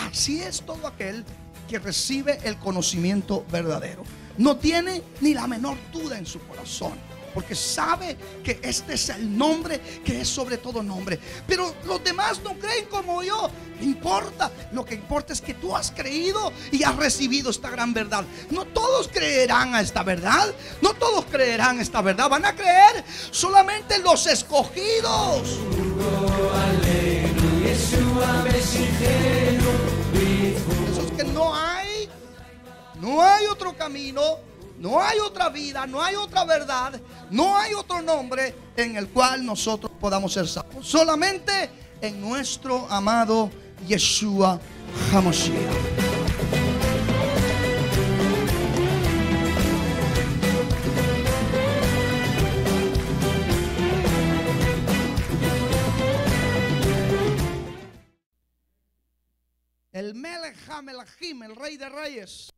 Así es todo aquel que recibe el conocimiento verdadero. No tiene ni la menor duda en su corazón, porque sabe que este es el nombre que es sobre todo nombre. Pero los demás no creen como yo. No importa. Lo que importa es que tú has creído y has recibido esta gran verdad. No todos creerán a esta verdad. No todos creerán esta verdad. Van a creer solamente los escogidos. Eso es que no hay otro camino, no hay otra vida, no hay otra verdad, no hay otro nombre en el cual nosotros podamos ser salvos. Solamente en nuestro amado Yeshua HaMashiach. El Melech HaMelachim, el Rey de Reyes.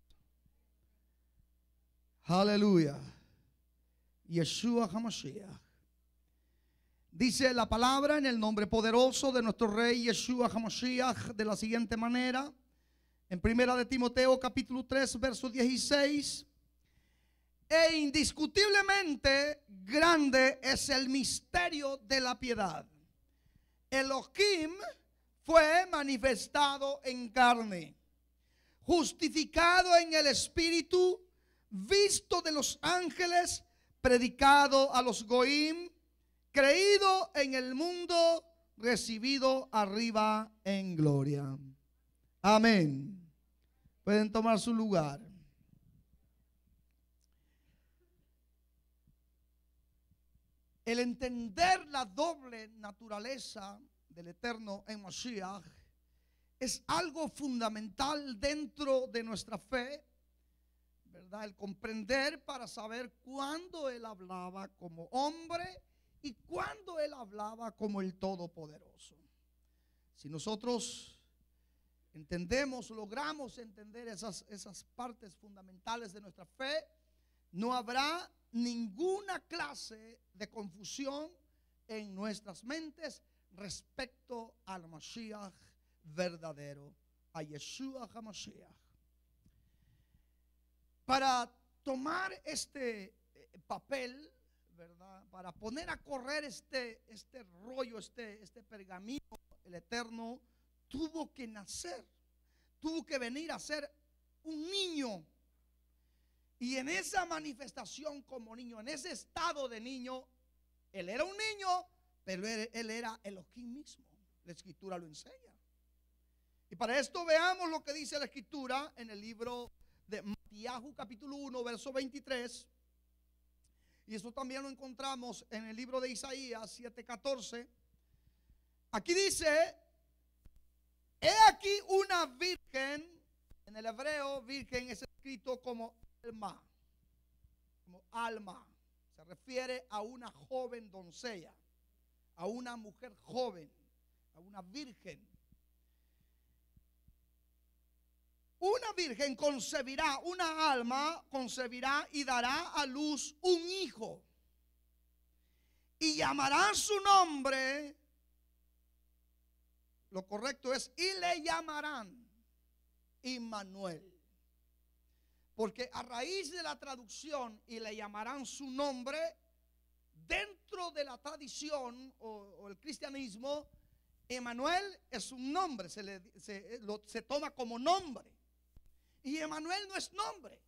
Aleluya. Yeshua HaMashiach. Dice la palabra en el nombre poderoso de nuestro Rey Yeshua HaMashiach de la siguiente manera. En primera de Timoteo capítulo 3 verso 16. E indiscutiblemente grande es el misterio de la piedad. Elohim fue manifestado en carne, justificado en el Espíritu, visto de los ángeles, predicado a los goim, creído en el mundo, recibido arriba en gloria. Amén. Pueden tomar su lugar. El entender la doble naturaleza del eterno en Mashiach es algo fundamental dentro de nuestra fe, ¿verdad? El comprender para saber cuándo Él hablaba como hombre y cuándo Él hablaba como el Todopoderoso. Si nosotros entendemos, logramos entender esas partes fundamentales de nuestra fe, no habrá ninguna clase de confusión en nuestras mentes respecto al Mashiach verdadero, a Yeshua HaMashiach. Para tomar este papel, ¿verdad? Para poner a correr este rollo, este pergamino, el Eterno tuvo que nacer, tuvo que venir a ser un niño. Y en esa manifestación como niño, en ese estado de niño, Él era un niño, pero él era Elohim mismo. La Escritura lo enseña. Y para esto veamos lo que dice la Escritura en el libro de Mattiahu capítulo 1 verso 23. Y eso también lo encontramos en el libro de Isaías 7:14. Aquí dice: he aquí una virgen. En el hebreo virgen es escrito como alma. Como alma. Se refiere a una joven doncella, a una mujer joven, a una virgen. Una virgen concebirá, una alma concebirá y dará a luz un hijo. Y llamará su nombre, lo correcto es, y le llamarán Immanuel. Porque a raíz de la traducción, y le llamarán su nombre, dentro de la tradición o el cristianismo, Emmanuel es un nombre, se toma como nombre. Y Emmanuel no es nombre.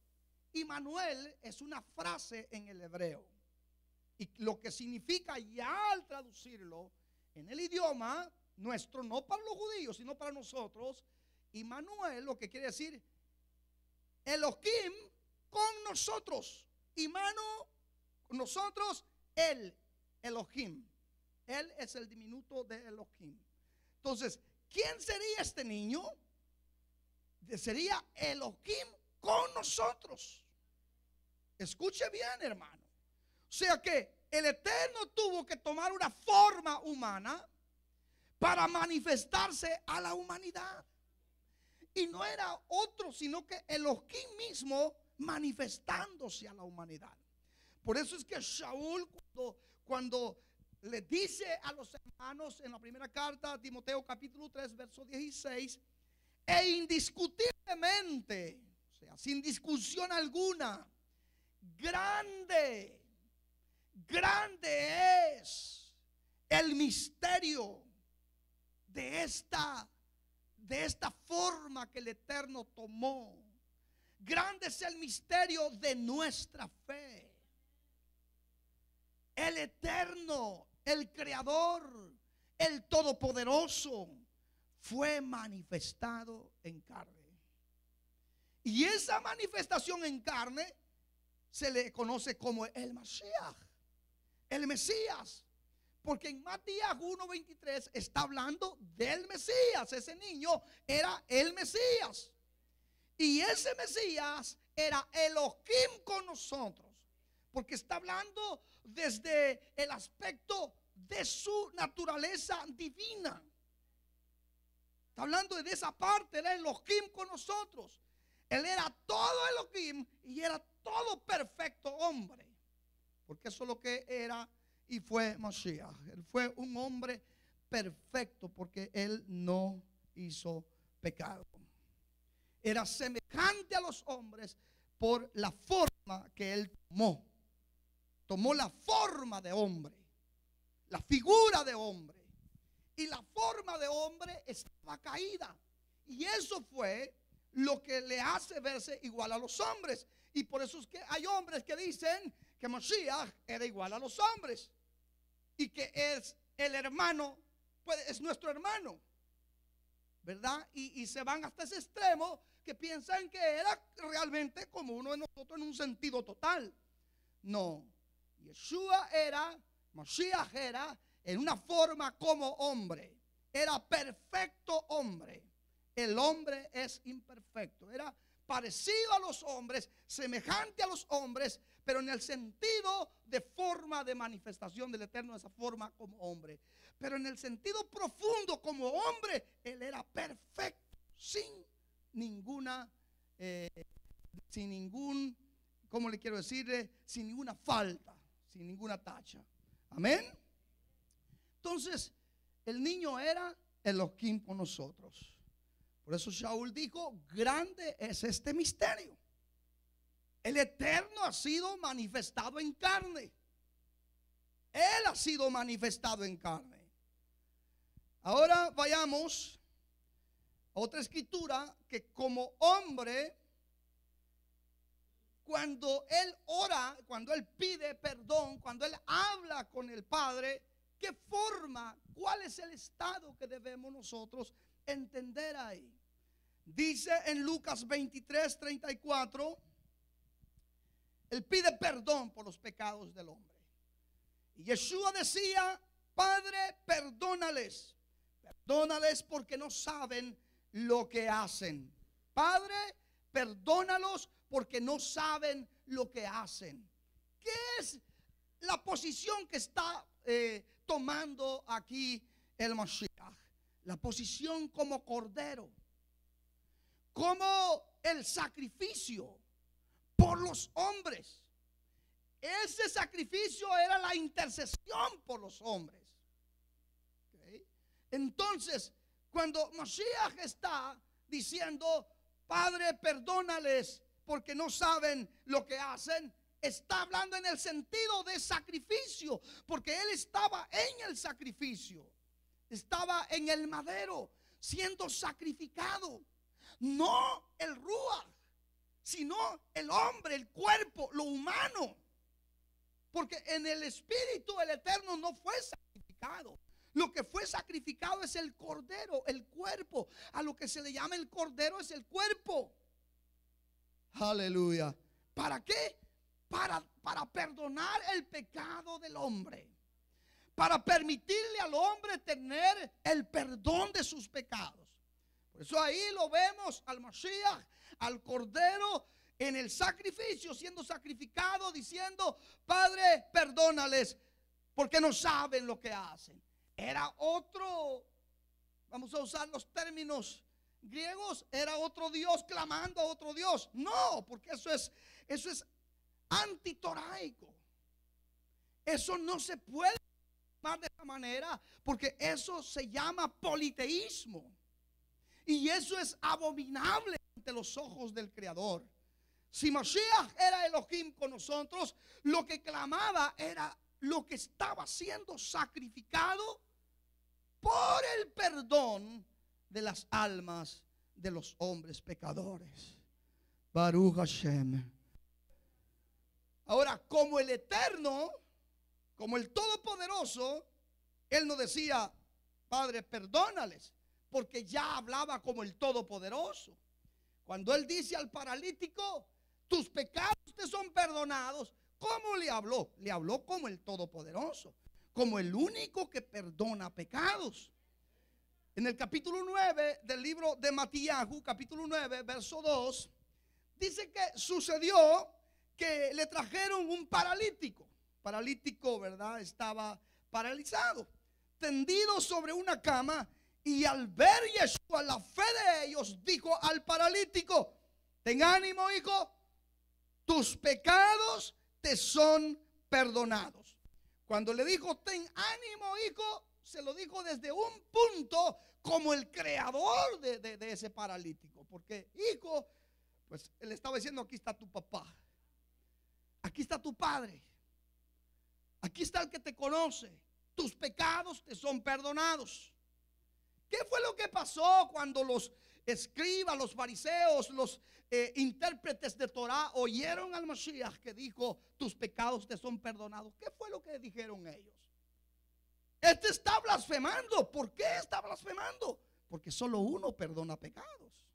Emmanuel es una frase en el hebreo. Y lo que significa, ya al traducirlo en el idioma nuestro, no para los judíos, sino para nosotros, Emmanuel lo que quiere decir Elohim con nosotros. Imano con nosotros, Él, Elohim. Él es el diminuto de Elohim. Entonces, ¿quién sería este niño? Sería Elohim con nosotros. Escuche bien, hermano. O sea que el Eterno tuvo que tomar una forma humana para manifestarse a la humanidad. Y no era otro sino que Elohim mismo manifestándose a la humanidad. Por eso es que Shaul, cuando le dice a los hermanos en la primera carta a Timoteo capítulo 3 verso 16, E indiscutiblemente, o sea, sin discusión alguna, grande es el misterio de esta forma que el Eterno tomó. Grande es el misterio de nuestra fe. El Eterno, el Creador, el Todopoderoso, fue manifestado en carne. Y esa manifestación en carne se le conoce como el Mashiach, el Mesías. Porque en Matías 1:23 está hablando del Mesías. Ese niño era el Mesías. Y ese Mesías era Elohim con nosotros. Porque está hablando desde el aspecto de su naturaleza divina. Está hablando de esa parte. Él era Elohim con nosotros. Él era todo Elohim y era todo perfecto hombre. Porque eso es lo que era y fue Mashiach. Él fue un hombre perfecto porque él no hizo pecado. Era semejante a los hombres por la forma que él tomó. Tomó la forma de hombre, la figura de hombre. Y la forma de hombre estaba caída. Y eso fue lo que le hace verse igual a los hombres. Y por eso es que hay hombres que dicen que Mashiach era igual a los hombres. Y que es el hermano, pues es nuestro hermano, ¿verdad? Y se van hasta ese extremo que piensan que era realmente como uno de nosotros en un sentido total. No, Yeshua era, Mashiach era en una forma como hombre. Era perfecto hombre. El hombre es imperfecto. Era parecido a los hombres, semejante a los hombres, pero en el sentido de forma de manifestación del Eterno, de esa forma como hombre. Pero en el sentido profundo como hombre, él era perfecto, sin ninguna, ¿cómo le quiero decir? Sin ninguna falta, sin ninguna tacha. Amén. Entonces, el niño era Elohim con nosotros. Por eso Shaul dijo, grande es este misterio. El Eterno ha sido manifestado en carne. Él ha sido manifestado en carne. Ahora vayamos a otra escritura que como hombre, cuando él ora, cuando él pide perdón, cuando él habla con el Padre, ¿qué forma, cuál es el estado que debemos nosotros entender ahí? Dice en Lucas 23:34, él pide perdón por los pecados del hombre. Y Yeshua decía, Padre, perdónales porque no saben lo que hacen. Padre, perdónalos porque no saben lo que hacen. ¿Qué es la posición que está tomando aquí el Mashiach? La posición como cordero, como el sacrificio por los hombres. Ese sacrificio era la intercesión por los hombres. ¿Okay? Entonces, cuando Mashiach está diciendo, Padre, perdónales porque no saben lo que hacen, está hablando en el sentido de sacrificio, porque él estaba en el sacrificio, estaba en el madero siendo sacrificado. No el ruach, sino el hombre, el cuerpo, lo humano. Porque en el espíritu el Eterno no fue sacrificado. Lo que fue sacrificado es el cordero, el cuerpo. A lo que se le llama el cordero es el cuerpo. Aleluya. ¿Para qué? Para perdonar el pecado del hombre. Para permitirle al hombre tener el perdón de sus pecados. Por eso ahí lo vemos al Mashiach, al cordero en el sacrificio, siendo sacrificado, diciendo, Padre, perdónales porque no saben lo que hacen. Era otro, vamos a usar los términos griegos, era otro Dios clamando a otro Dios. No, porque eso es antitoraico. Eso no se puede llamar de esa manera, porque eso se llama politeísmo. Y eso es abominable ante los ojos del Creador. Si Mashiach era Elohim con nosotros, lo que clamaba era lo que estaba siendo sacrificado por el perdón de las almas de los hombres pecadores. Baruch Hashem. Ahora, como el Eterno, como el Todopoderoso, Él no decía, Padre, perdónales, porque ya hablaba como el Todopoderoso. Cuando Él dice al paralítico, tus pecados te son perdonados, ¿cómo le habló? Le habló como el Todopoderoso, como el único que perdona pecados. En el capítulo 9 del libro de Matías, capítulo 9, verso 2, dice que sucedió que le trajeron un paralítico. Paralítico, ¿verdad? Estaba paralizado, tendido sobre una cama. Y al ver Yeshua, la fe de ellos, dijo al paralítico, ten ánimo, hijo, tus pecados te son perdonados. Cuando le dijo, ten ánimo, hijo, se lo dijo desde un punto como el creador de ese paralítico. Porque, hijo, pues él estaba diciendo, aquí está tu papá, aquí está tu padre, aquí está el que te conoce, tus pecados te son perdonados. ¿Qué fue lo que pasó cuando los escribas, los fariseos, los intérpretes de Torah oyeron al Mashiach que dijo, tus pecados te son perdonados? ¿Qué fue lo que dijeron ellos? Este está blasfemando. ¿Por qué está blasfemando? Porque solo uno perdona pecados,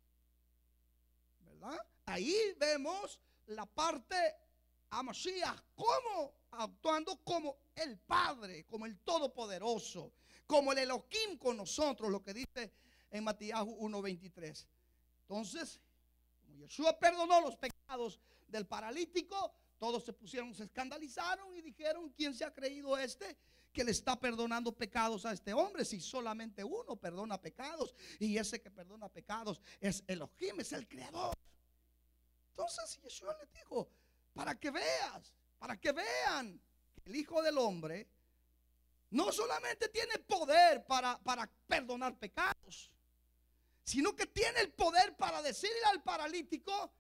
¿verdad? Ahí vemos la parte a Mashiach como actuando como el Padre, como el Todopoderoso, como el Elohim con nosotros, lo que dice en Matías 1:23. Entonces, como Yeshua perdonó los pecados del paralítico, todos se escandalizaron y dijeron, ¿quién se ha creído que le está perdonando pecados a este hombre? Si solamente uno perdona pecados, y ese que perdona pecados es Elohim, es el Creador. Entonces Yeshua les dijo, para que vean que el Hijo del Hombre no solamente tiene poder para perdonar pecados, sino que tiene el poder para decirle al paralítico,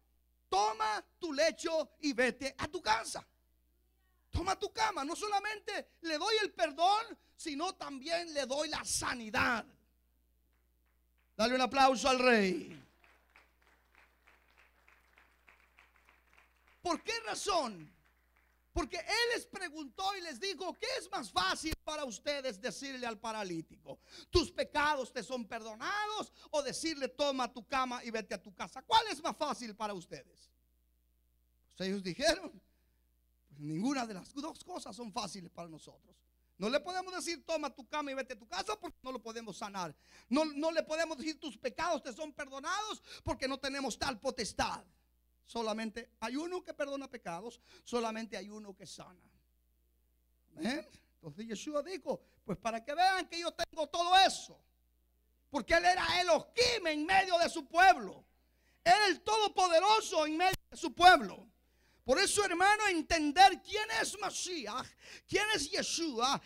toma tu lecho y vete a tu casa. Toma tu cama. No solamente le doy el perdón, sino también le doy la sanidad. Dale un aplauso al Rey. ¿Por qué razón? Porque Él les preguntó y les dijo, ¿qué es más fácil para ustedes decirle al paralítico? ¿Tus pecados te son perdonados? O decirle, toma tu cama y vete a tu casa. ¿Cuál es más fácil para ustedes? Pues ellos dijeron, pues ninguna de las dos cosas son fáciles para nosotros. No le podemos decir, toma tu cama y vete a tu casa, porque no lo podemos sanar. No le podemos decir, tus pecados te son perdonados, porque no tenemos tal potestad. Solamente hay uno que perdona pecados, solamente hay uno que sana. ¿Ven? Entonces Yeshua dijo, pues para que vean que yo tengo todo eso, porque Él era Elohim en medio de su pueblo, era el Todopoderoso en medio de su pueblo. Por eso, hermano, entender quién es Mashiach, quién es Yeshua,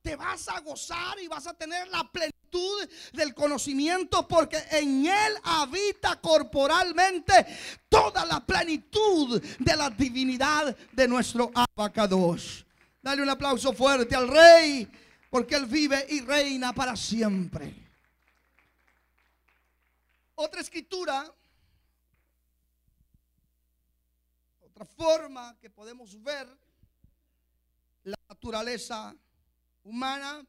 te vas a gozar y vas a tener la plenitud del conocimiento, porque en Él habita corporalmente toda la plenitud de la divinidad de nuestro Abacadosh. Dale un aplauso fuerte al Rey, porque Él vive y reina para siempre. Otra escritura, otra forma que podemos ver la naturaleza humana,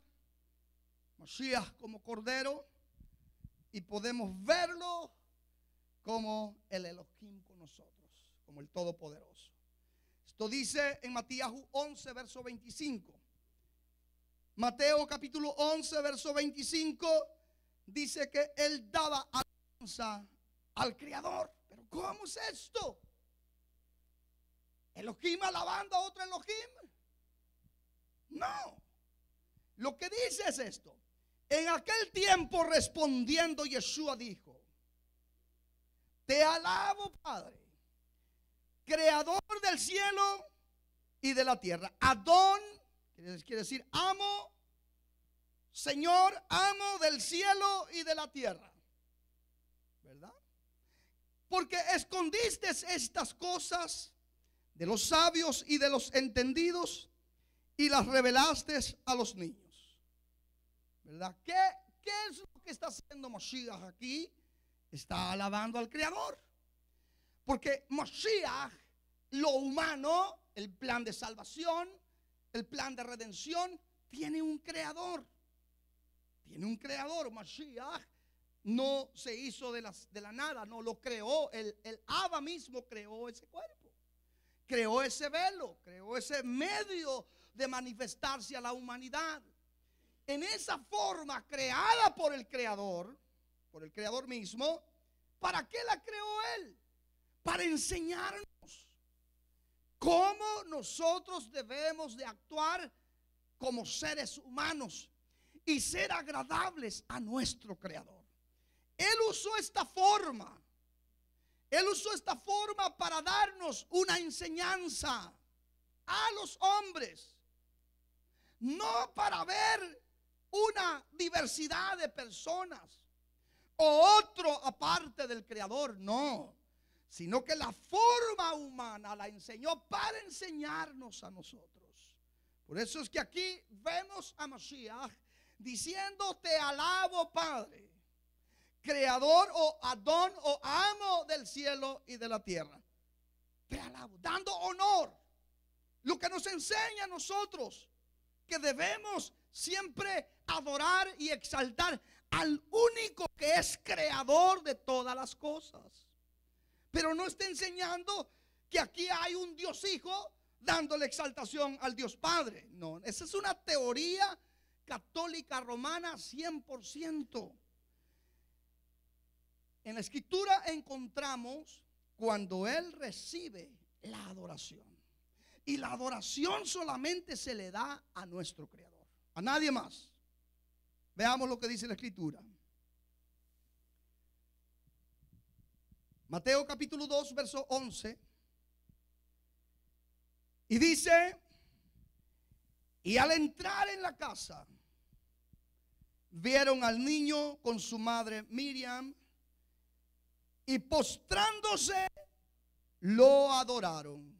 Mashiach como Cordero, y podemos verlo como el Elohim con nosotros, como el Todopoderoso. Esto dice en Matías 11, verso 25. Mateo capítulo 11, verso 25, dice que Él daba alabanza al Creador. Pero ¿cómo es esto? ¿Elohim alabando a otro Elohim? No. Lo que dice es esto. En aquel tiempo, respondiendo, Yeshua dijo, te alabo, Padre, creador del cielo y de la tierra. Adón quiere decir amo, Señor, amo del cielo y de la tierra. porque escondiste estas cosas de los sabios y de los entendidos y las revelaste a los niños. ¿Verdad? ¿Qué es lo que está haciendo Mashiach aquí? Está alabando al Creador. Porque Mashiach, lo humano, el plan de salvación, el plan de redención, tiene un creador. Tiene un creador. Mashiach no se hizo de la nada, no lo creó. El Abba mismo creó ese cuerpo, creó ese velo, creó ese medio de manifestarse a la humanidad. En esa forma creada por el creador mismo. ¿Para qué la creó él? Para enseñarnos cómo nosotros debemos de actuar como seres humanos y ser agradables a nuestro creador. Él usó esta forma. Él usó esta forma para darnos una enseñanza a los hombres. No para ver una diversidad de personas o otro aparte del creador, no. Sino que la forma humana la enseñó para enseñarnos a nosotros. Por eso es que aquí vemos a Mashiach diciendo: te alabo, Padre, creador o Adón o amo del cielo y de la tierra. Te alabo, dando honor. Lo que nos enseña a nosotros que debemos siempre adorar y exaltar al único que es creador de todas las cosas. Pero no está enseñando que aquí hay un Dios Hijo dándole exaltación al Dios Padre. No, esa es una teoría católica romana 100%. En la Escritura encontramos cuando Él recibe la adoración. Y la adoración solamente se le da a nuestro Creador, a nadie más. Veamos lo que dice la Escritura. Mateo capítulo 2, verso 11. Y dice: y al entrar en la casa, vieron al niño con su madre Miriam, y postrándose, lo adoraron.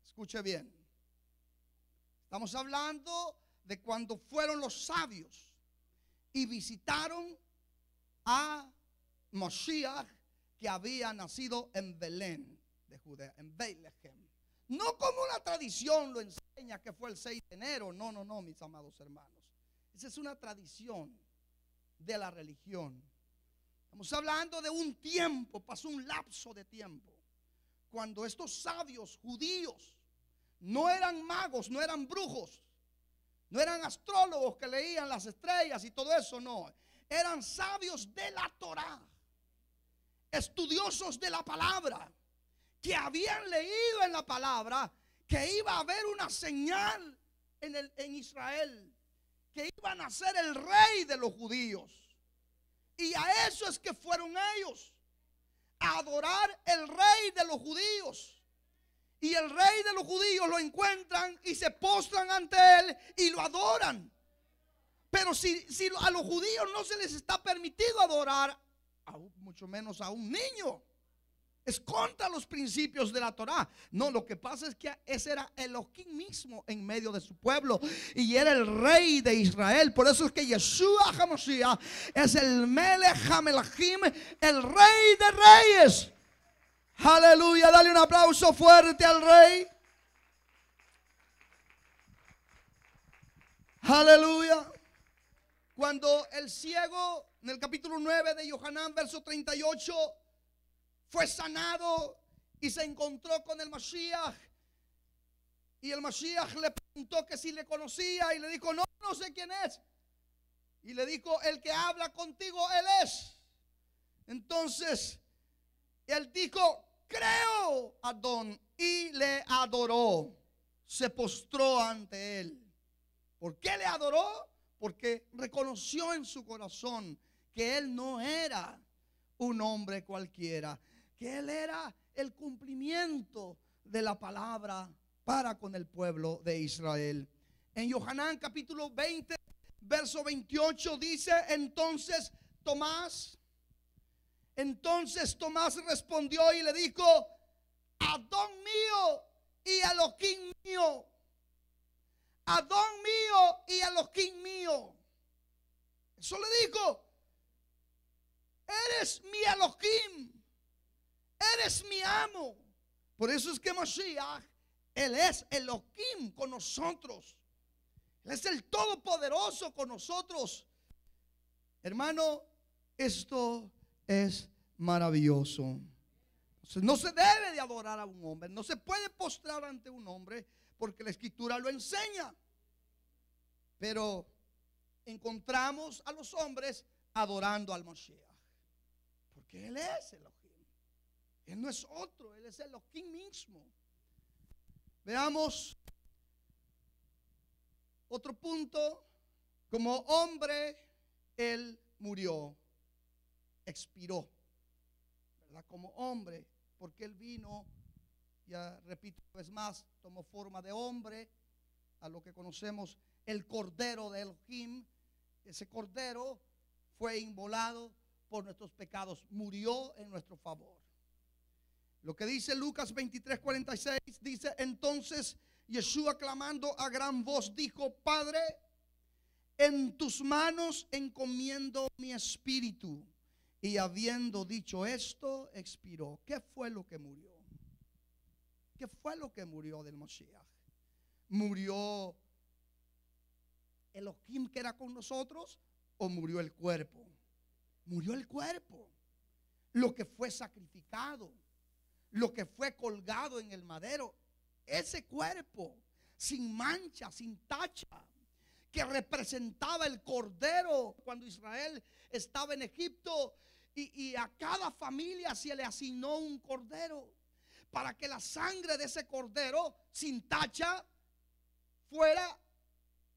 Escuche bien. Estamos hablando de cuando fueron los sabios y visitaron a Mashiach, que había nacido en Belén de Judea, en Bethlehem. No como la tradición lo enseña, que fue el 6 de enero. No, mis amados hermanos. Esa es una tradición de la religión. Estamos hablando de un tiempo, pasó un lapso de tiempo, cuando estos sabios judíos no eran magos, no eran brujos, no eran astrólogos que leían las estrellas y todo eso, no. Eran sabios de la Torá, estudiosos de la palabra, que habían leído en la palabra que iba a haber una señal en Israel, que iba a nacer el rey de los judíos. Y a eso es que fueron ellos, a adorar el rey de los judíos. Y el rey de los judíos lo encuentran y se postran ante él y lo adoran. Pero si a los judíos no se les está permitido adorar, mucho menos a un niño, es contra los principios de la Torá. No, lo que pasa es que ese era Elohim mismo en medio de su pueblo, y era el rey de Israel. Por eso es que Yeshua HaMashiach es el Melech HaMelachim, el rey de reyes. Aleluya, dale un aplauso fuerte al rey. Aleluya. Cuando el ciego, en el capítulo 9 de Yohanan, verso 38, fue sanado y se encontró con el Mashiach, y el Mashiach le preguntó que si le conocía, y le dijo: no sé quién es. Y le dijo: el que habla contigo, él es. Entonces él dijo: creo, Adón, y le adoró, se postró ante él. ¿Por qué le adoró? Porque reconoció en su corazón que él no era un hombre cualquiera, que él era el cumplimiento de la palabra para con el pueblo de Israel. En Yohanan capítulo 20, verso 28 dice: entonces Tomás, Entonces Tomás respondió y le dijo: Adón mío y Elohim mío. Adón mío y Elohim mío. Eso le dijo: eres mi Elohim, eres mi amo. Por eso es que Mashiach, Él es Elohim con nosotros. Él es el Todopoderoso con nosotros. Hermano, esto es maravilloso. Entonces, no se debe de adorar a un hombre, no se puede postrar ante un hombre, porque la Escritura lo enseña. Pero encontramos a los hombres adorando al Mashiach, porque Él es Elohim. Él no es otro, Él es Elohim mismo. Veamos otro punto. Como hombre Él murió, expiró, ¿verdad? Como hombre, porque Él vino, ya repito una vez más, tomó forma de hombre, a lo que conocemos el Cordero de Elohim. Ese Cordero fue inmolado por nuestros pecados, murió en nuestro favor. Lo que dice Lucas 23:46, dice: entonces Yeshua, clamando a gran voz, dijo: Padre, en tus manos encomiendo mi espíritu. Y habiendo dicho esto, expiró. ¿Qué fue lo que murió? ¿Qué fue lo que murió del Mashiach? ¿Murió Elohim que era con nosotros, o murió el cuerpo? Murió el cuerpo, lo que fue sacrificado, lo que fue colgado en el madero. Ese cuerpo sin mancha, sin tacha, que representaba el Cordero. Cuando Israel estaba en Egipto, y a cada familia se le asignó un cordero, para que la sangre de ese cordero sin tacha fuera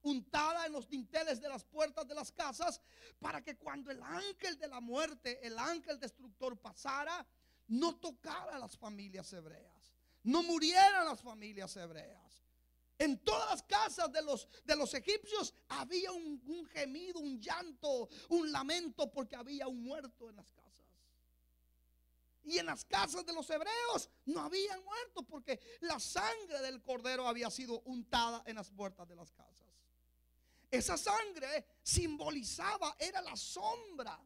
untada en los dinteles de las puertas de las casas, para que cuando el ángel de la muerte, el ángel destructor, pasara, no tocara a las familias hebreas, no murieran las familias hebreas. En todas las casas de los egipcios había un gemido, un llanto, un lamento, porque había un muerto en las casas. Y en las casas de los hebreos no habían muertos, porque la sangre del cordero había sido untada en las puertas de las casas. Esa sangre simbolizaba, era la sombra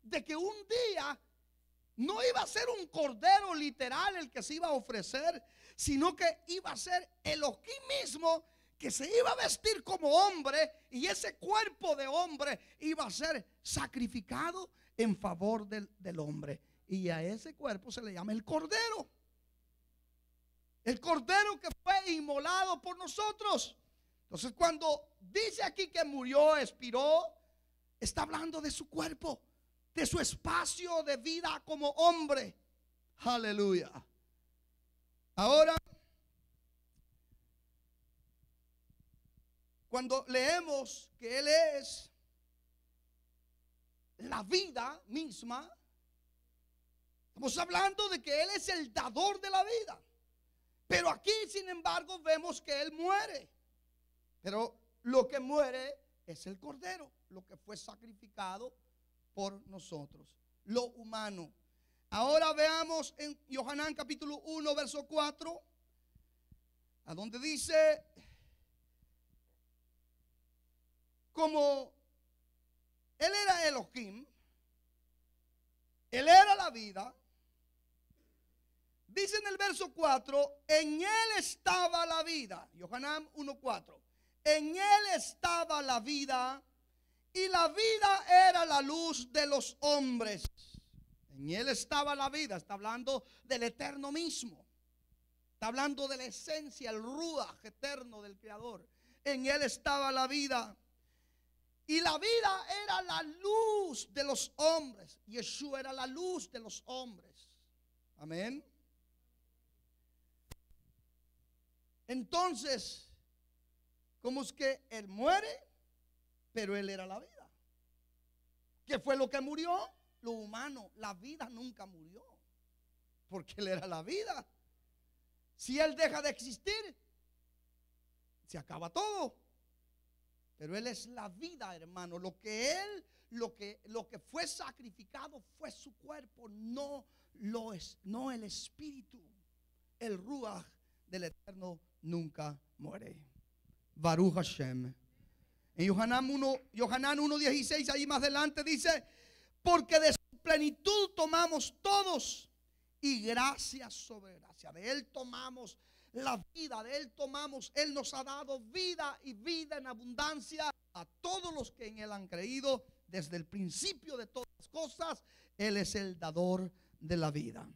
de que un día no iba a ser un cordero literal el que se iba a ofrecer, sino que iba a ser Elohim mismo, que se iba a vestir como hombre, y ese cuerpo de hombre iba a ser sacrificado en favor del hombre. Y a ese cuerpo se le llama el cordero. El cordero que fue inmolado por nosotros. Entonces, cuando dice aquí que murió, expiró, está hablando de su cuerpo, de su espacio de vida como hombre. Aleluya. Ahora, cuando leemos que Él es la vida misma, estamos hablando de que Él es el dador de la vida. Pero aquí, sin embargo, vemos que Él muere. Pero lo que muere es el cordero, lo que fue sacrificado por nosotros, lo humano. Ahora veamos en Yohanan capítulo 1 verso 4, a donde dice: como Él era Elohim, Él era la vida. Dice en el verso 4: en Él estaba la vida. Yohanan 1:4. En Él estaba la vida, y la vida era la luz de los hombres. En Él estaba la vida. Está hablando del eterno mismo. Está hablando de la esencia, el ruach eterno del Creador. En Él estaba la vida, y la vida era la luz de los hombres. Yeshua era la luz de los hombres. Amén. Entonces, ¿cómo es que Él muere? Pero Él era la vida. ¿Qué fue lo que murió? Lo humano. La vida nunca murió, porque Él era la vida. Si Él deja de existir, se acaba todo. Pero Él es la vida, hermano. Lo que Él lo que fue sacrificado fue su cuerpo, no el espíritu. El ruaj del Eterno nunca muere. Baruch Hashem. En Yohanan 1:16, ahí más adelante dice: porque de su plenitud tomamos todos, y gracia sobre gracia. De Él tomamos la vida, de Él tomamos. Él nos ha dado vida y vida en abundancia a todos los que en Él han creído. Desde el principio de todas las cosas, Él es el dador de la vida.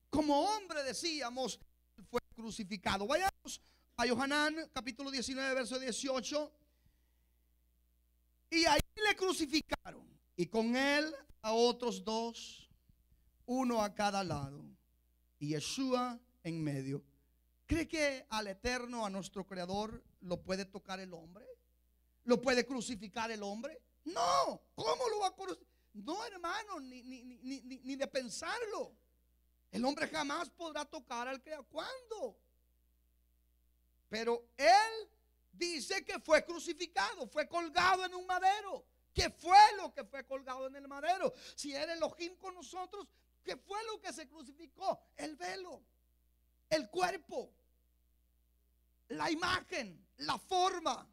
Como hombre, decíamos, Él fue crucificado. Vayamos a Yohanan capítulo 19, verso 18. Y ahí le crucificaron, y con Él a otros dos, uno a cada lado, y Yeshua en medio. ¿Cree que al Eterno, a nuestro Creador, lo puede tocar el hombre? ¿Lo puede crucificar el hombre? No. ¿Cómo lo va a crucificar? No, hermano, ni de pensarlo. El hombre jamás podrá tocar al Creador. ¿Cuándo? Pero Él dice que fue crucificado, fue colgado en un madero. ¿Qué fue lo que fue colgado en el madero? Si era Elohim con nosotros, ¿qué fue lo que se crucificó? El velo, el cuerpo, la imagen, la forma,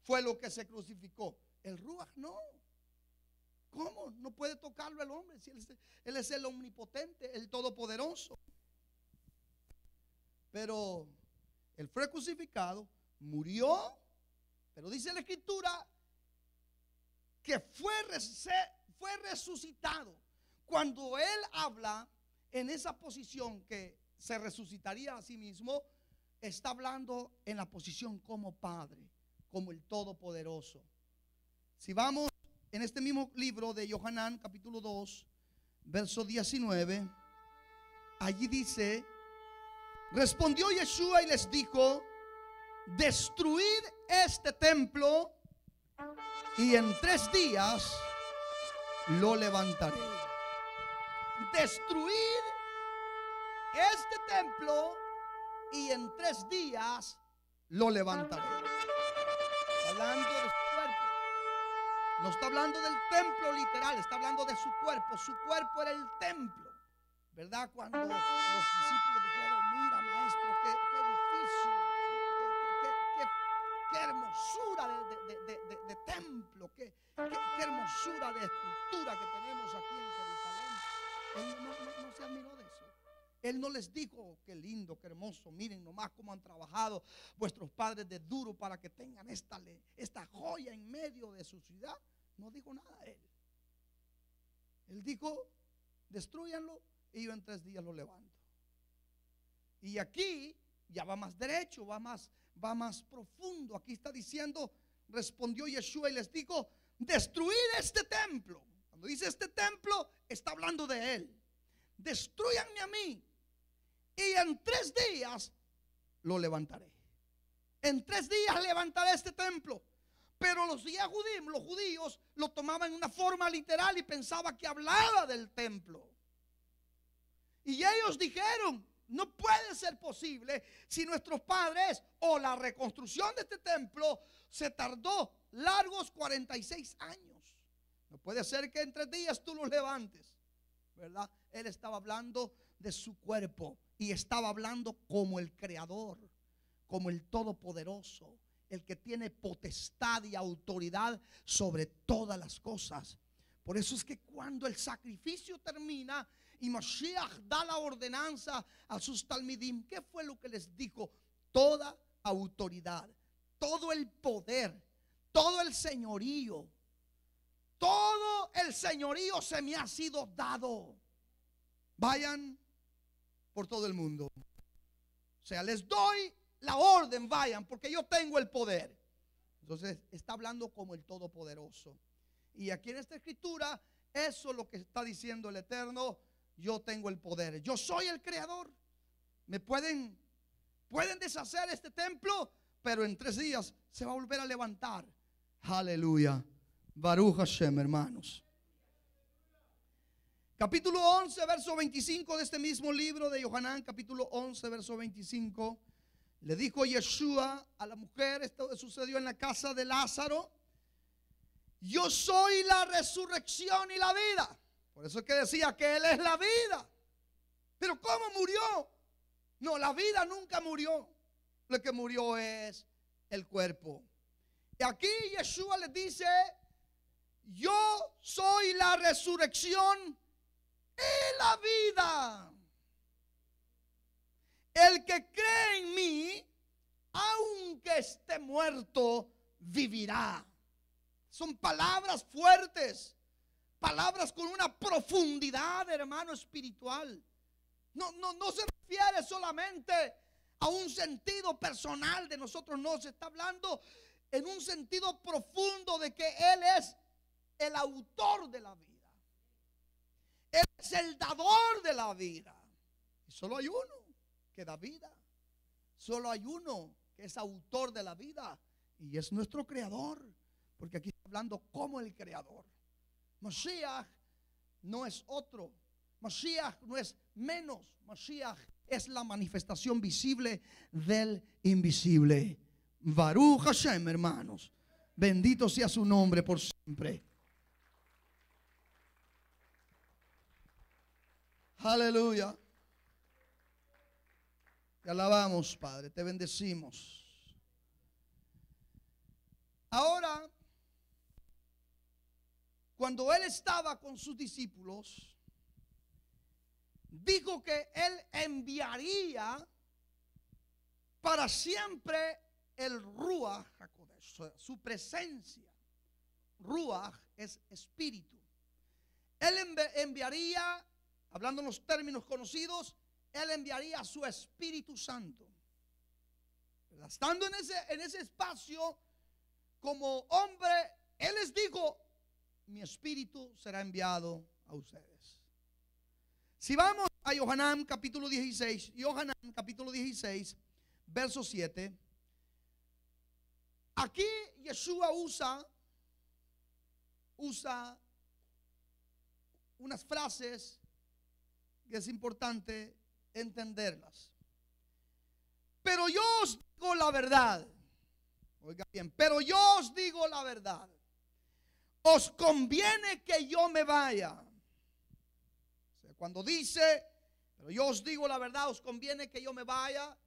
fue lo que se crucificó. El ruaj no. ¿Cómo? No puede tocarlo el hombre si él es el omnipotente, el todopoderoso. Pero Él fue crucificado, murió, pero dice la Escritura que fue resucitado. Cuando Él habla en esa posición que se resucitaría a sí mismo, está hablando en la posición como Padre, como el Todopoderoso. Si vamos en este mismo libro de Yohanan capítulo 2, verso 19, allí dice: respondió Yeshua y les dijo: destruid este templo y en 3 días lo levantaré. Destruid este templo y en 3 días lo levantaré. Hablando de su cuerpo. No está hablando del templo literal, está hablando de su cuerpo. Su cuerpo era el templo, ¿verdad? Cuando los discípulos dijeron: mira, maestro, qué edificio, qué hermosura de templo, qué hermosura de estructura que tenemos aquí en Jerusalén. Él no se admiró de eso. Él no les dijo: qué lindo, qué hermoso, miren nomás cómo han trabajado vuestros padres de duro para que tengan esta joya en medio de su ciudad. No dijo nada él. Él dijo: destruyanlo y yo en 3 días lo levanto. Y aquí ya va más derecho, va más profundo. Aquí está diciendo: respondió Yeshua y les dijo: destruid este templo. Cuando dice este templo, está hablando de Él. Destruyanme a mí y en 3 días lo levantaré. En 3 días levantaré este templo. Pero los judíos lo tomaban en una forma literal y pensaban que hablaba del templo. Y ellos dijeron: no puede ser posible si nuestros padres, o la reconstrucción de este templo se tardó largos 46 años. No puede ser que en 3 días tú lo levantes, ¿verdad? Él estaba hablando de su cuerpo y estaba hablando como el Creador, como el Todopoderoso, el que tiene potestad y autoridad sobre todas las cosas. Por eso es que cuando el sacrificio termina y Mashiach da la ordenanza a sus talmidim, ¿qué fue lo que les dijo? Toda autoridad, todo el poder, todo el señorío, todo el señorío se me ha sido dado. Vayan por todo el mundo. O sea, les doy la orden, vayan, porque yo tengo el poder. Entonces está hablando como el Todopoderoso. Y aquí en esta escritura, eso es lo que está diciendo el Eterno: yo tengo el poder, yo soy el Creador. Me pueden deshacer este templo, pero en 3 días se va a volver a levantar. Aleluya. Baruch Hashem, hermanos. Capítulo 11, verso 25 de este mismo libro de Yohanan, capítulo 11, verso 25. Le dijo Yeshua a la mujer, esto sucedió en la casa de Lázaro. yo soy la resurrección y la vida. Por eso es que decía que Él es la vida. Pero ¿cómo murió? No, la vida nunca murió. Lo que murió es el cuerpo. Y aquí Yeshua les dice: yo soy la resurrección y la vida. El que cree en mí, aunque esté muerto, vivirá. Son palabras fuertes, palabras con una profundidad, hermano, espiritual. No se refiere solamente a un sentido personal de nosotros, no, se está hablando en un sentido profundo de que Él es el autor de la vida. Él es el dador de la vida. Y solo hay uno que da vida. Solo hay uno que es autor de la vida, y es nuestro creador. Porque aquí está hablando como el creador. Mashiach no es otro. Mashiach no es menos. Mashiach es la manifestación visible del invisible. Baruch Hashem, hermanos. Bendito sea su nombre por siempre. Aleluya. Te alabamos, Padre, te bendecimos. Ahora, cuando Él estaba con sus discípulos, dijo que Él enviaría para siempre el Ruach HaKodesh, su presencia. Ruach es espíritu. Él enviaría, hablando en los términos conocidos, Él enviaría a su Espíritu Santo. Estando en ese espacio como hombre, Él les dijo: mi espíritu será enviado a ustedes. Si vamos a Yohanan capítulo 16, Yohanan capítulo 16, verso 7. Aquí Yeshua usa unas frases que es importante entenderlas. Pero yo os digo la verdad. Oiga bien, pero yo os digo la verdad. Os conviene que yo me vaya. O sea, cuando dice, pero yo os digo la verdad, os conviene que yo me vaya,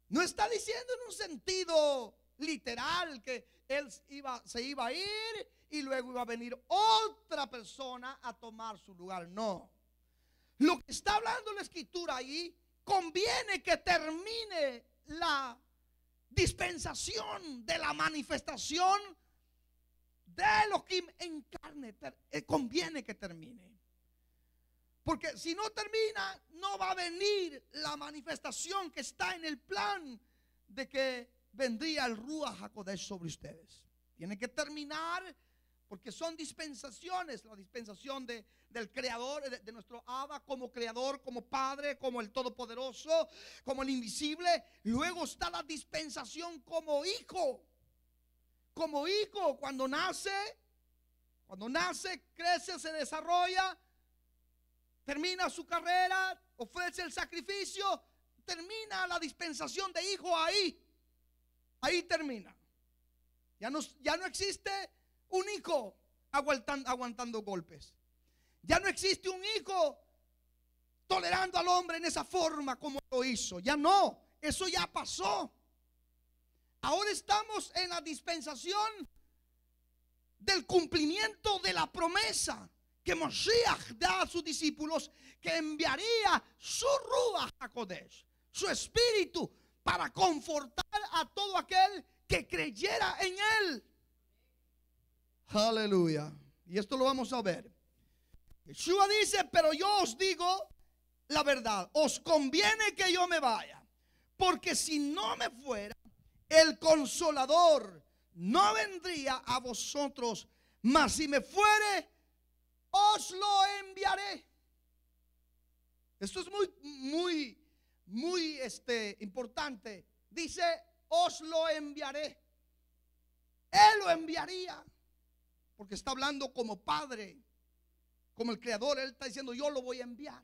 no está diciendo en un sentido literal que Él se iba a ir y luego iba a venir otra persona a tomar su lugar. No. Lo que está hablando la Escritura ahí, conviene que termine la dispensación de la manifestación de Elohim en carne. Conviene que termine. Porque si no termina, no va a venir la manifestación que está en el plan de que vendría el Ruach HaKodesh sobre ustedes. Tiene que terminar, porque son dispensaciones. La dispensación del creador, de nuestro Abba como creador, como padre, como el todopoderoso, como el invisible. Luego está la dispensación como hijo. Como hijo, cuando nace, crece, se desarrolla, termina su carrera, ofrece el sacrificio, termina la dispensación de hijo ahí. Ahí termina. Ya no existe un hijo aguantando golpes. Ya no existe un hijo tolerando al hombre en esa forma como lo hizo. Ya no, eso ya pasó. Ahora estamos en la dispensación del cumplimiento de la promesa que Mashiach da a sus discípulos, que enviaría su Ruach HaKodesh, su espíritu, para confortar a todo aquel que creyera en Él. Aleluya. Y esto lo vamos a ver. Yeshua dice: pero yo os digo la verdad, os conviene que yo me vaya, porque si no me fuera, el Consolador no vendría a vosotros, mas si me fuere, os lo enviaré. Esto es muy importante. Dice: os lo enviaré. Él lo enviaría, porque está hablando como padre, como el creador. Él está diciendo: yo lo voy a enviar,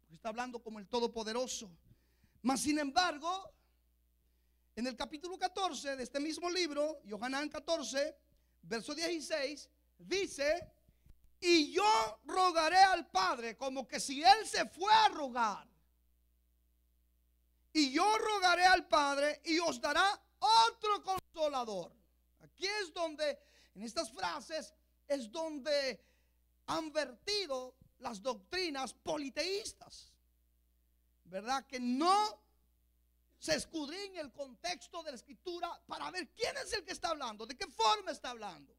porque está hablando como el todopoderoso. Mas sin embargo, en el capítulo 14 de este mismo libro, Yohanan 14, verso 16, dice: y yo rogaré al Padre, como que si Él se fue a rogar. Y yo rogaré al Padre y os dará otro consolador. Aquí es donde, en estas frases, es donde han vertido las doctrinas politeístas, ¿verdad? Que no se escudriña el contexto de la escritura para ver quién es el que está hablando, de qué forma está hablando.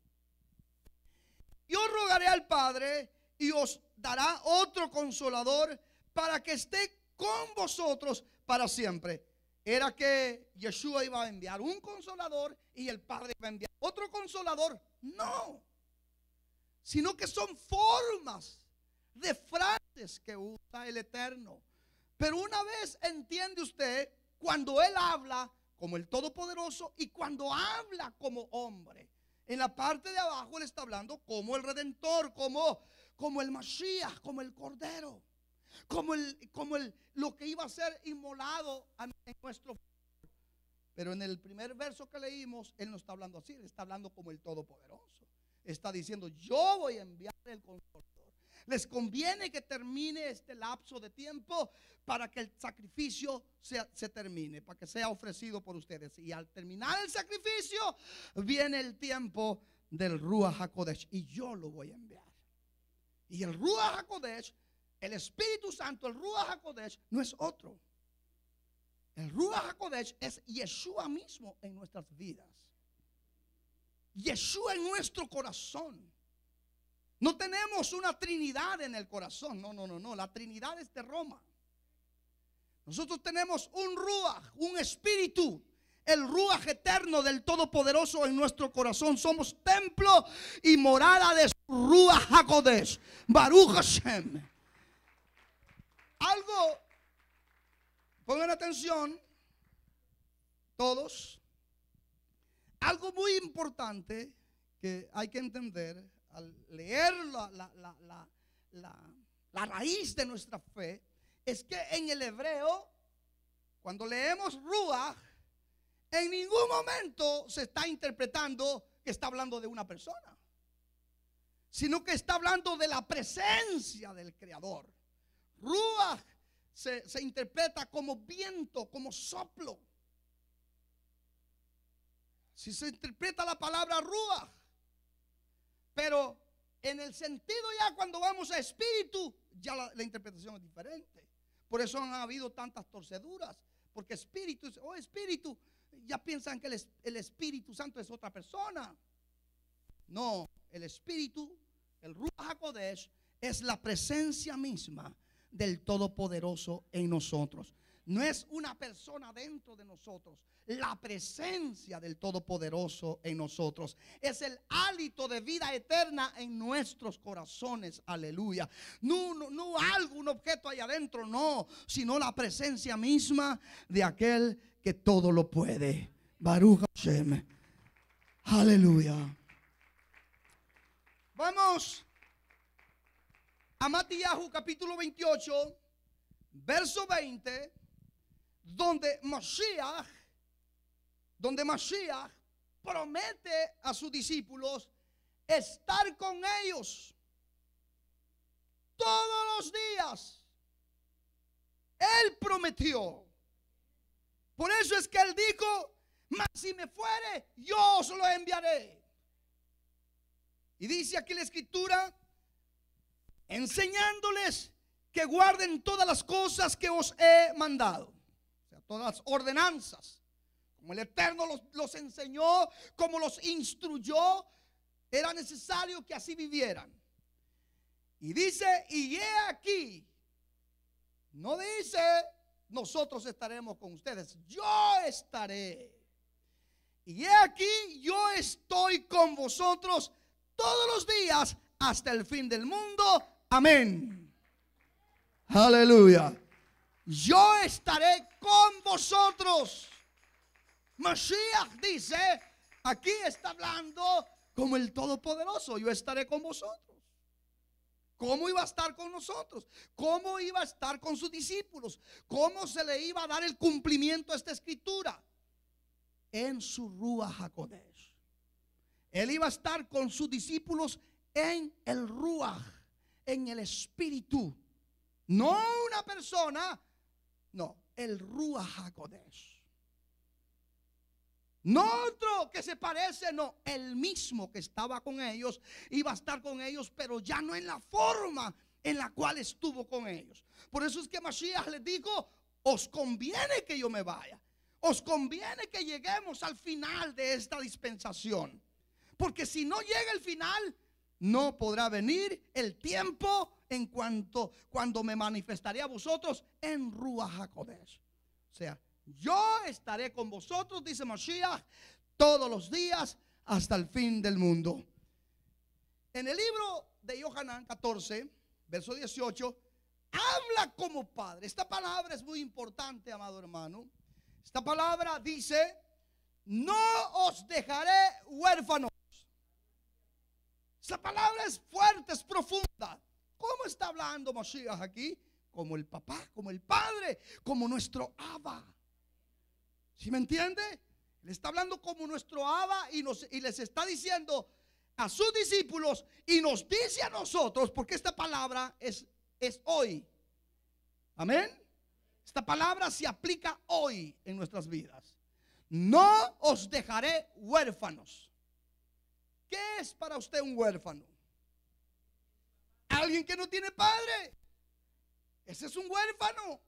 Yo rogaré al Padre y os dará otro consolador para que esté con vosotros para siempre. Era que Yeshua iba a enviar un consolador y el Padre iba a enviar otro consolador. No, sino que son formas de frases que usa el Eterno. Pero una vez entiende usted, cuando Él habla como el Todopoderoso y cuando habla como hombre, en la parte de abajo Él está hablando como el Redentor, como el Mashiach, como el Cordero, como lo que iba a ser inmolado en nuestro. Pero en el primer verso que leímos, Él no está hablando así, Él está hablando como el Todopoderoso. Está diciendo: yo voy a enviar el Consolador. Les conviene que termine este lapso de tiempo para que el sacrificio se termine, para que sea ofrecido por ustedes. Y al terminar el sacrificio, viene el tiempo del Ruach HaKodesh, y yo lo voy a enviar. Y el Ruach HaKodesh, el Espíritu Santo, el Ruach HaKodesh, no es otro. El Ruach HaKodesh es Yeshua mismo en nuestras vidas. Yeshua en nuestro corazón. No tenemos una Trinidad en el corazón. No. La Trinidad es de Roma. Nosotros tenemos un Ruach, un Espíritu, el Ruach eterno del Todopoderoso en nuestro corazón. Somos templo y morada de su Ruach HaKodesh. Baruch Hashem. Algo, pongan atención todos. Algo muy importante que hay que entender al leer la raíz de nuestra fe, es que en el hebreo, cuando leemos Ruach, en ningún momento se está interpretando que está hablando de una persona, sino que está hablando de la presencia del Creador. Ruach se interpreta como viento, como soplo. Si se interpreta la palabra Ruach, pero en el sentido ya cuando vamos a espíritu, ya la interpretación es diferente. Por eso han habido tantas torceduras, porque espíritu, espíritu, ya piensan que el Espíritu Santo es otra persona. No, el Espíritu, el Ruach HaKodesh, es la presencia misma del Todopoderoso en nosotros. No es una persona dentro de nosotros. La presencia del Todopoderoso en nosotros es el hálito de vida eterna en nuestros corazones. Aleluya. No algo, un objeto allá adentro, no, sino la presencia misma de aquel que todo lo puede. Baruch Hashem. Aleluya. Vamos a Matías capítulo 28, verso 20, donde Mashiach promete a sus discípulos estar con ellos todos los días. Él prometió. Por eso es que Él dijo: mas si me fuere, yo os lo enviaré. Y dice aquí la escritura: enseñándoles que guarden todas las cosas que os he mandado. O sea, todas las ordenanzas. Como el Eterno los enseñó, como los instruyó, era necesario que así vivieran. Y dice: y he aquí. No dice: nosotros estaremos con ustedes. Yo estaré. Y he aquí, yo estoy con vosotros todos los días hasta el fin del mundo. Amén. Aleluya. Yo estaré con vosotros. Mashiach dice, aquí está hablando como el Todopoderoso. Yo estaré con vosotros. ¿Cómo iba a estar con nosotros? ¿Cómo iba a estar con sus discípulos? ¿Cómo se le iba a dar el cumplimiento a esta escritura? En su Ruach HaKodesh, Él iba a estar con sus discípulos en el Ruach, en el Espíritu. No una persona, no, el Ruach HaKodesh. No otro que se parece, no, el mismo que estaba con ellos, iba a estar con ellos, pero ya no en la forma en la cual estuvo con ellos. Por eso es que Mashiach les dijo: os conviene que yo me vaya, os conviene que lleguemos al final de esta dispensación, porque si no llega el final, no podrá venir el tiempo cuando me manifestaré a vosotros en Ruach HaKodesh. O sea, yo estaré con vosotros, dice Mashiach, todos los días hasta el fin del mundo. En el libro de Yohanan 14, verso 18, habla como padre. Esta palabra es muy importante, amado hermano. Esta palabra dice: no os dejaré huérfanos. Esa palabra es fuerte, es profunda. ¿Cómo está hablando Mashiach aquí? Como el papá, como el padre, como nuestro Abba. ¿Sí me entiende? Le está hablando como nuestro Abba y les está diciendo a sus discípulos y nos dice a nosotros, porque esta palabra es hoy. Amén. Esta palabra se aplica hoy en nuestras vidas. No os dejaré huérfanos. ¿Qué es para usted un huérfano? Alguien que no tiene padre. Ese es un huérfano.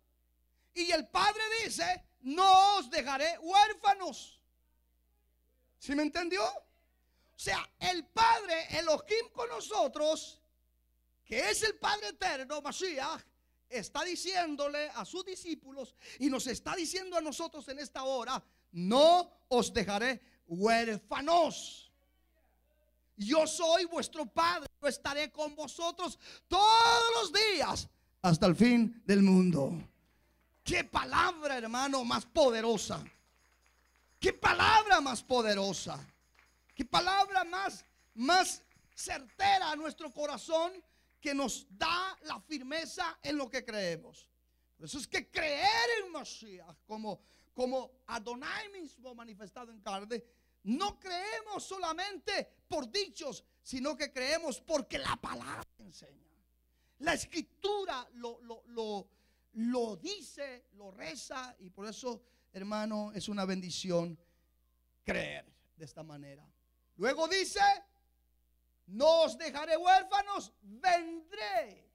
Y el padre dice: no os dejaré huérfanos. ¿Sí me entendió? O sea, el Padre Elohim con nosotros, que es el Padre eterno, Mashiach, está diciéndole a sus discípulos y nos está diciendo a nosotros en esta hora: no os dejaré huérfanos. Yo soy vuestro Padre, yo estaré con vosotros todos los días hasta el fin del mundo. Qué palabra, hermano, más poderosa. Qué palabra más poderosa. Qué palabra más certera a nuestro corazón, que nos da la firmeza en lo que creemos. Por eso es que creer en Mashiach como Adonai mismo manifestado en carne, no creemos solamente por dichos, sino que creemos porque la palabra enseña. La escritura lo dice, lo reza, y por eso, hermano, es una bendición creer de esta manera. Luego dice: no os dejaré huérfanos, vendré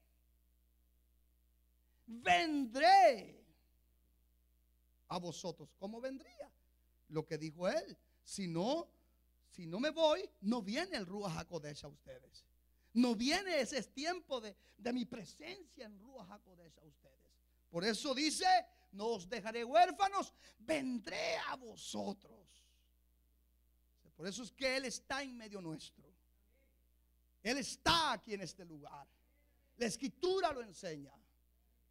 a vosotros. ¿Cómo vendría? Lo que dijo él: si no me voy, no viene el Ruach HaKodesh a ustedes. No viene ese tiempo de mi presencia en Ruach HaKodesh a ustedes. Por eso dice: no os dejaré huérfanos, vendré a vosotros. Por eso es que Él está en medio nuestro. Él está aquí en este lugar. La escritura lo enseña.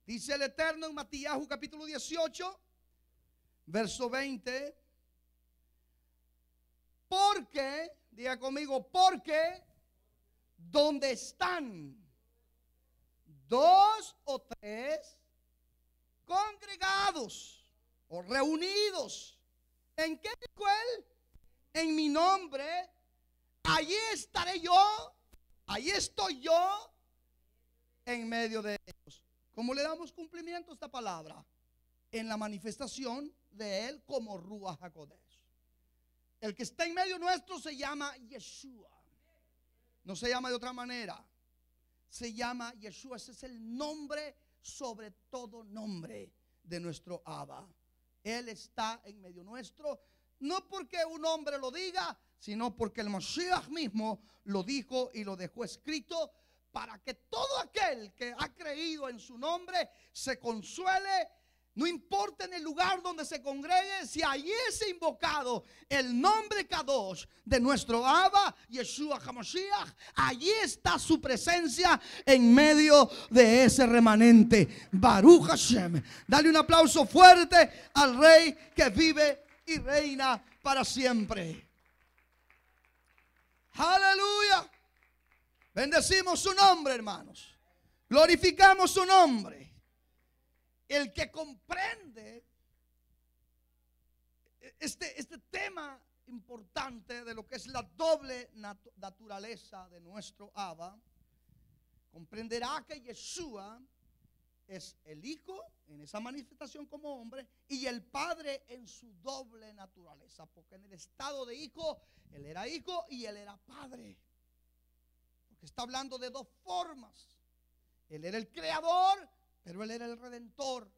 Dice el Eterno en Matías capítulo 18, verso 20. Porque, diga conmigo, porque donde están dos o tres congregados o reunidos, ¿en qué dijo él? En mi nombre, allí estaré yo, allí estoy yo en medio de ellos. ¿Cómo le damos cumplimiento a esta palabra? En la manifestación de él como Ruach HaKodesh. El que está en medio nuestro se llama Yeshua. No se llama de otra manera. Se llama Yeshua. Ese es el nombre sobre todo nombre de nuestro Abba. Él está en medio nuestro, no porque un hombre lo diga, sino porque el Mashiach mismo lo dijo y lo dejó escrito, para que todo aquel que ha creído en su nombre se consuele. No importa en el lugar donde se congregue, si allí es invocado el nombre Kadosh de nuestro Abba, Yeshua HaMashiach, allí está su presencia en medio de ese remanente. Baruch Hashem. Dale un aplauso fuerte al Rey que vive y reina para siempre. Aleluya. Bendecimos su nombre, hermanos. Glorificamos su nombre. El que comprende este tema importante de lo que es la doble naturaleza de nuestro Abba, comprenderá que Yeshua es el Hijo en esa manifestación como hombre y el Padre en su doble naturaleza, porque en el estado de Hijo, Él era Hijo y Él era Padre. Porque está hablando de dos formas. Él era el Creador, pero Él era el Redentor.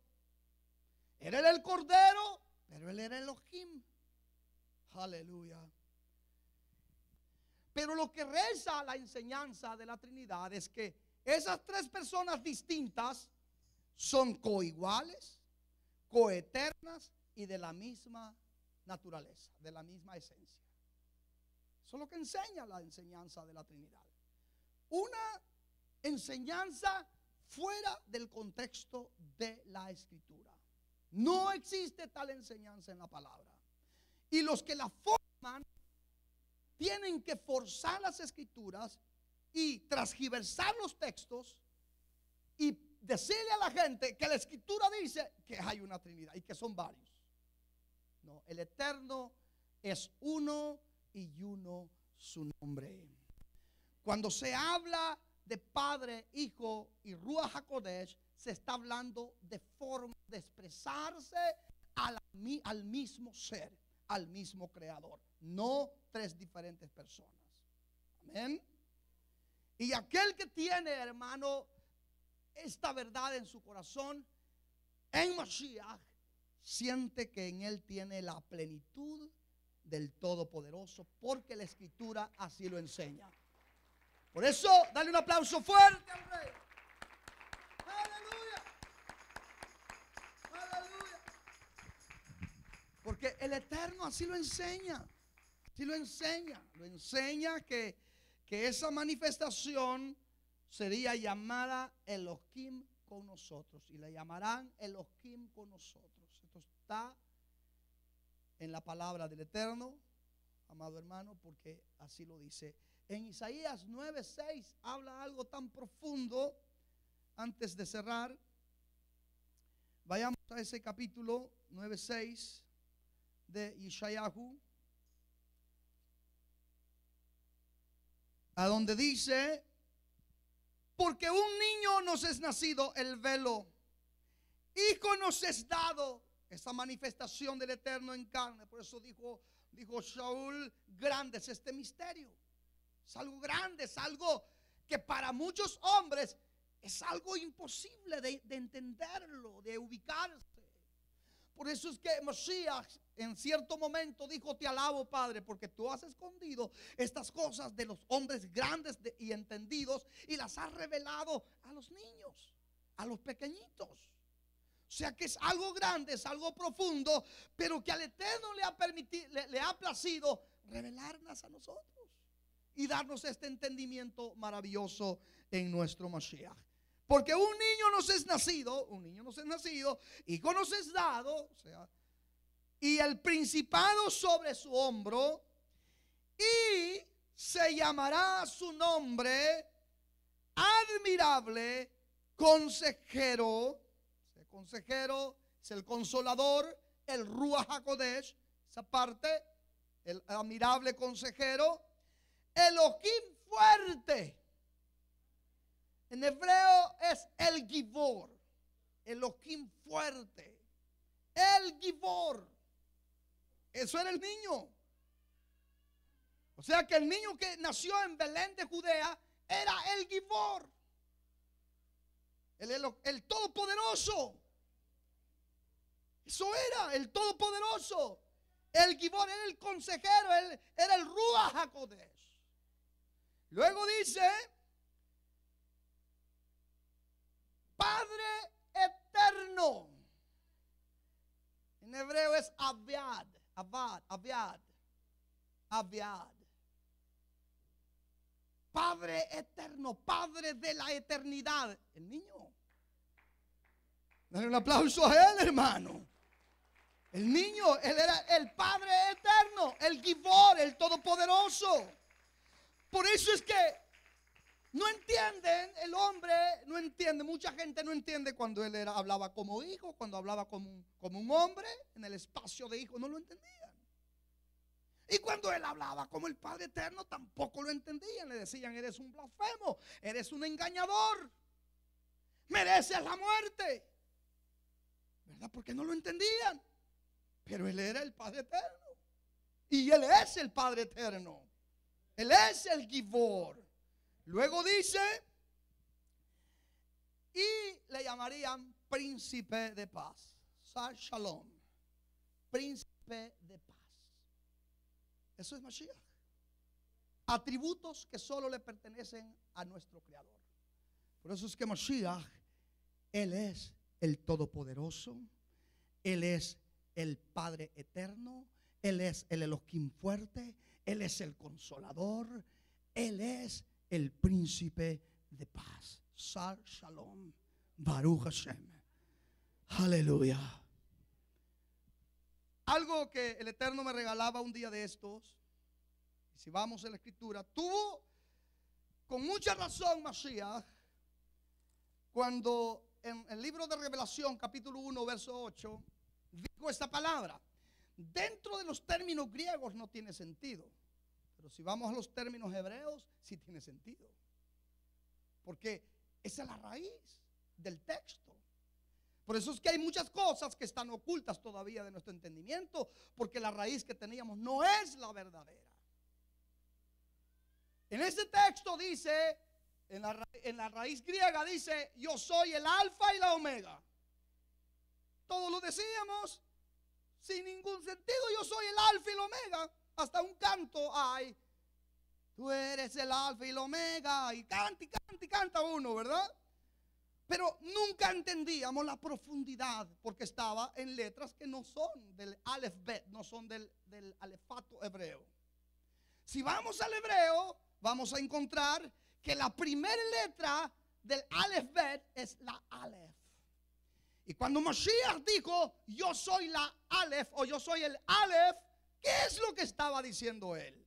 Él era el Cordero, pero Él era Elohim. Aleluya. Pero lo que reza la enseñanza de la Trinidad es que esas tres personas distintas son coiguales, coeternas y de la misma naturaleza, de la misma esencia. Eso es lo que enseña la enseñanza de la Trinidad. Una enseñanza fuera del contexto de la Escritura. No existe tal enseñanza en la palabra. Y los que la forman tienen que forzar las Escrituras y transgiversar los textos y decirle a la gente que la Escritura dice que hay una Trinidad y que son varios. No, el Eterno es uno y uno su nombre. Cuando se habla de Padre, Hijo y Ruach HaKodesh, se está hablando de forma de expresarse al mismo ser, al mismo Creador, no tres diferentes personas. Amén. Y aquel que tiene, hermano, esta verdad en su corazón, en Mashiach, siente que en él tiene la plenitud del Todopoderoso, porque la Escritura así lo enseña. Por eso, dale un aplauso fuerte al Rey. Aleluya. Aleluya. Porque el Eterno así lo enseña. Así lo enseña. Lo enseña que esa manifestación sería llamada Elohim con nosotros. Y la llamarán Elohim con nosotros. Esto está en la palabra del Eterno, amado hermano, porque así lo dice. En Isaías 9:6 habla algo tan profundo. Antes de cerrar, vayamos a ese capítulo 9:6 de Yeshayahu, a donde dice: porque un niño nos es nacido, el velo, hijo nos es dado. Esa manifestación del Eterno en carne. Por eso dijo Shaul: grande es este misterio. Es algo grande, es algo que para muchos hombres es algo imposible de entenderlo, de ubicarse. Por eso es que Mashiach en cierto momento dijo: te alabo, Padre, porque tú has escondido estas cosas de los hombres grandes y entendidos y las has revelado a los niños, a los pequeñitos. O sea que es algo grande, es algo profundo, pero que al Eterno le ha placido revelarlas a nosotros y darnos este entendimiento maravilloso en nuestro Mashiach. Porque un niño nos es nacido, hijo nos es dado, o sea, y el principado sobre su hombro, y se llamará su nombre admirable, consejero. El consejero es el consolador, el Ruach HaKodesh, esa parte, el admirable consejero. Elohim fuerte. En hebreo es el Gibor. Elohim fuerte. El Gibor. Eso era el niño. O sea que el niño que nació en Belén de Judea era el Gibor. El Todopoderoso. Eso era el Todopoderoso. El Gibor era el consejero, era el Ruach HaKodesh. Luego dice: Padre eterno. En hebreo es Aviad. Padre eterno, Padre de la eternidad. El niño. Dale un aplauso a él, hermano. El niño, él era el Padre eterno, el Gibor, el Todopoderoso. Por eso es que no entienden, el hombre no entiende, mucha gente no entiende cuando él hablaba como hijo, cuando hablaba como un hombre en el espacio de hijo, no lo entendían. Y cuando él hablaba como el Padre eterno, tampoco lo entendían. Le decían: eres un blasfemo, eres un engañador, mereces la muerte, ¿verdad? Porque no lo entendían. Pero él era el Padre eterno. Y él es el Padre eterno. Él es el Gibor. Luego dice: y le llamarían príncipe de paz. Sar Shalom, príncipe de paz. Eso es Mashiach. Atributos que solo le pertenecen a nuestro Creador. Por eso es que Mashiach, Él es el Todopoderoso, Él es el Padre eterno, Él es el Elohim fuerte, Él es el Consolador, Él es el príncipe de paz. Sar Shalom, Baruch Hashem. Aleluya. Algo que el Eterno me regalaba un día de estos, y si vamos a la Escritura, tuvo con mucha razón Mashiach cuando en el libro de Revelación, capítulo 1, verso 8, dijo esta palabra. Dentro de los términos griegos no tiene sentido, pero si vamos a los términos hebreos, sí tiene sentido, porque esa es la raíz del texto. Por eso es que hay muchas cosas que están ocultas todavía de nuestro entendimiento, porque la raíz que teníamos no es la verdadera. En este texto dice, en la raíz griega dice: yo soy el alfa y la omega. Todos lo decíamos sin ningún sentido: yo soy el alfa y la omega. Hasta un canto hay: tú eres el alfa y la omega. Y canta y canta y canta uno, ¿verdad? Pero nunca entendíamos la profundidad, porque estaba en letras que no son del Aleph Bet, no son del alefato hebreo. Si vamos al hebreo, vamos a encontrar que la primera letra del Aleph Bet es la Aleph. Y cuando Mashiach dijo: yo soy la Aleph, o yo soy el Aleph, ¿qué es lo que estaba diciendo él?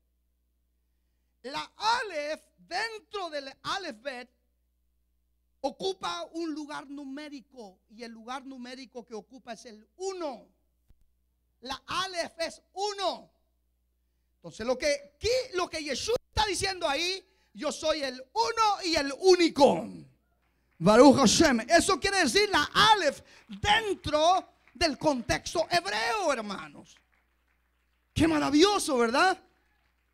La Aleph, dentro del Aleph Bet, ocupa un lugar numérico, y el lugar numérico que ocupa es el 1. La Aleph es 1. Entonces lo que Yeshua está diciendo ahí: yo soy el uno y el único. Baruch Hashem. Eso quiere decir la Aleph dentro del contexto hebreo, hermanos. Qué maravilloso, ¿verdad?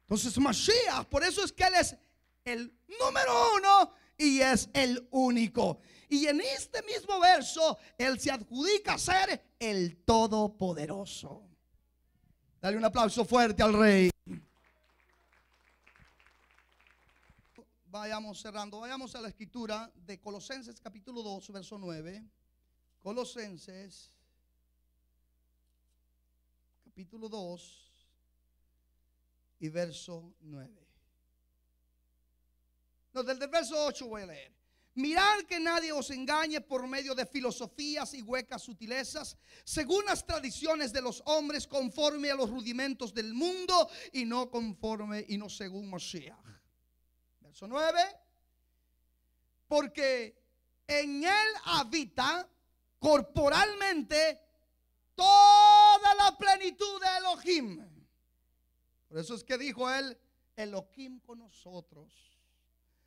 Entonces Mashiach, por eso es que Él es el número 1 y es el único. Y en este mismo verso Él se adjudica a ser el Todopoderoso. Dale un aplauso fuerte al Rey. Vayamos cerrando, vayamos a la escritura de Colosenses capítulo 2, verso 9. Colosenses capítulo 2 y verso 9. No, desde el verso 8 voy a leer. Mirad que nadie os engañe por medio de filosofías y huecas sutilezas, según las tradiciones de los hombres, conforme a los rudimentos del mundo, y no conforme y no según Mashiach. Verso 9. Porque en él habita corporalmente toda la plenitud de Elohim. Por eso es que dijo él: Elohim con nosotros.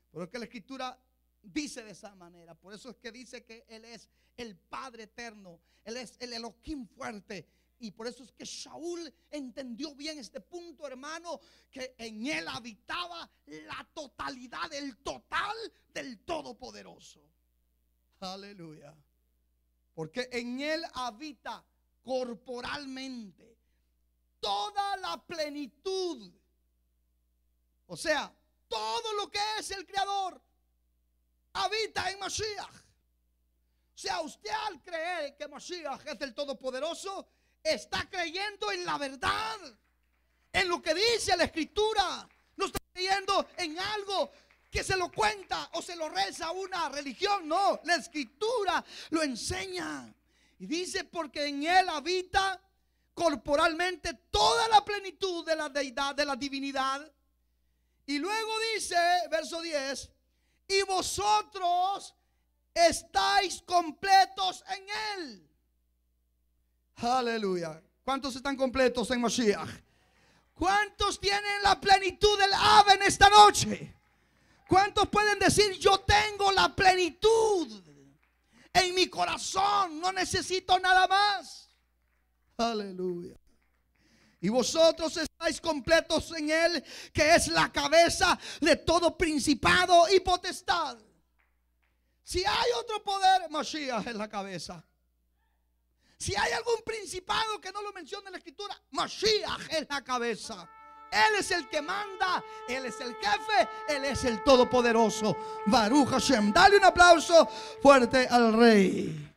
Por eso que la escritura dice de esa manera. Por eso es que dice que Él es el Padre eterno, Él es el Elohim fuerte. Y por eso es que Shaul entendió bien este punto, hermano, que en él habitaba la totalidad, el total del Todopoderoso. Aleluya. Porque en él habita corporalmente toda la plenitud. O sea, todo lo que es el Creador habita en Mashiach. O sea, usted al creer que Mashiach es el Todopoderoso, está creyendo en la verdad, en lo que dice la Escritura. No está creyendo en algo que se lo cuenta o se lo reza una religión. No, la Escritura lo enseña. Y dice: porque en él habita corporalmente toda la plenitud de la deidad, de la divinidad. Y luego dice, verso 10: y vosotros estáis completos en él. Aleluya. ¿Cuántos están completos en Mashiach? ¿Cuántos tienen la plenitud del ave en esta noche? ¿Cuántos pueden decir, yo tengo la plenitud en mi corazón, no necesito nada más? Aleluya. Y vosotros estáis completos en Él, que es la cabeza de todo principado y potestad. Si hay otro poder, Mashiach es la cabeza. Si hay algún principado que no lo menciona en la escritura, Mashiach es la cabeza. Él es el que manda, Él es el jefe, Él es el todopoderoso. Baruch Hashem. Dale un aplauso fuerte al Rey.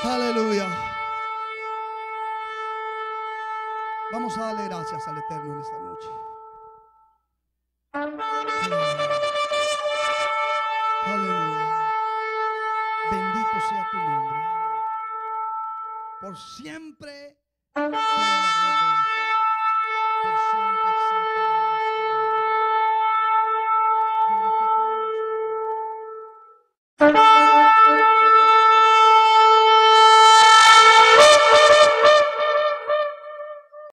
Aleluya. Vamos a darle gracias al Eterno en esta noche. Aleluya. Bendito sea tu nombre. Por siempre.